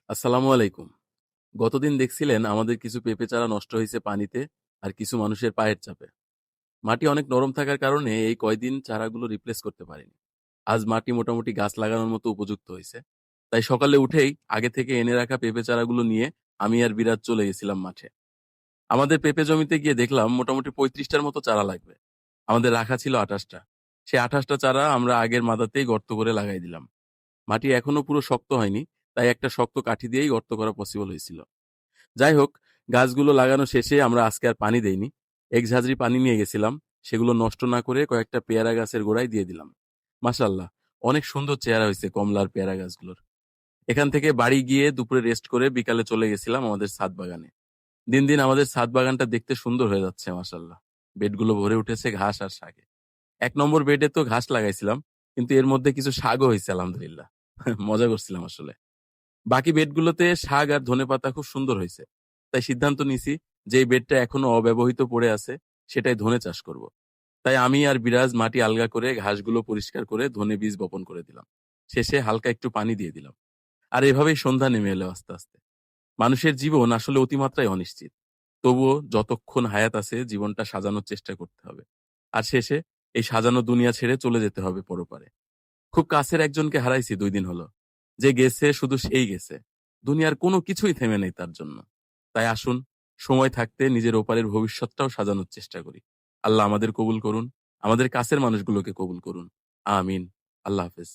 আসসালামু আলাইকুম। গতদিন দেখছিলেন আমাদের কিছু পেঁপে চারা নষ্ট হয়েছে পানিতে আর কিছু মানুষের পায়ের চাপে। মাটি অনেক নরম থাকার কারণে এই কয়দিন চারাগুলো রিপ্লেস করতে পারিনি। আজ মাটি মোটামুটি গাছ লাগানোর মতো উপযুক্ত হয়েছে। তাই সকালে উঠেই আগে থেকে এনে রাখা পেঁপে চারাগুলো নিয়ে আমি আর বিরাজ চলে গেছিলাম মাঠে। আমাদের পেঁপে জমিতে গিয়ে দেখলাম মোটামুটি ৩৫টার মতো চারা লাগবে। আমাদের রাখা ছিল ২৮টা। সেই ২৮টা চারা আমরা আগের মাদাতেই গর্ত করে লাগাই দিলাম। মাটি এখনো পুরো শক্ত হয়নি, তাই একটা শক্ত কাঠি দিয়েই গর্ত করা পসিবল হয়েছিল। যাই হোক, গাছগুলো লাগানো শেষে আমরা আজকে আর পানি দেইনি। এক ঝাঁঝরি পানি নিয়ে গেছিলাম। সেগুলো নষ্ট না করে কয়েকটা পেয়ারা গাছের গোড়ায় দিয়ে দিলাম। মাশাআল্লাহ, অনেক সুন্দর চেহারা হয়েছে কমলা আর পেয়ারা গাছগুলোর। এখান থেকে বাড়ি গিয়ে দুপুরে রেস্ট করে বিকালে চলে গেছিলাম আমাদের ছাদ বাগানে। দিন দিন আমাদের ছাদ বাগানটা দেখতে সুন্দর হয়ে যাচ্ছে মাশাআল্লাহ। বেডগুলো ভরে উঠেছে ঘাস আর শাকে। ১ নম্বর বেডে তো ঘাস লাগাইছিলাম, কিন্তু এর মধ্যে কিছু শাকও হয়েছে আলহামদুলিল্লাহ। মজা করছিলাম আসলে। বাকি বেডগুলোতে শাক আর ধনেপাতা খুব সুন্দর হয়েছে। তাই সিদ্ধান্ত নিছি যে এই বেডটা এখনো অব্যবহৃত পড়ে আছে, সেটাই ধনে চাষ করব। তাই আমি আর বিরাজ মাটি আলগা করে ঘাসগুলো পরিষ্কার করে ধনে বীজ বপন করে দিলাম। শেষে হালকা একটু পানি দিয়ে দিলাম। আর এভাবেই সন্ধ্যা নেমে এলো আস্তে আস্তে। মানুষের জীবন আসলে অতিমাত্রায় অনিশ্চিত। তবুও যতক্ষণ হায়াত আছে জীবনটা সাজানোর চেষ্টা করতে হবে। আর শেষে এই সাজানো দুনিয়া ছেড়ে চলে যেতে হবে পরপারে। খুব কাছের একজনকে হারাইছি ২ দিন হলো। যে গেছে শুধু সেই গেছে। দুনিয়ার কোনো কিছুই থেমে নেই তার জন্য। তাই আসুন, সময় থাকতে নিজের ওপারের ভবিষ্যৎটাও সাজানোর চেষ্টা করি। আল্লাহ আমাদের কবুল করুন, আমাদের কাছের মানুষগুলোকে কবুল করুন। আমিন। আল্লাহ হাফেজ।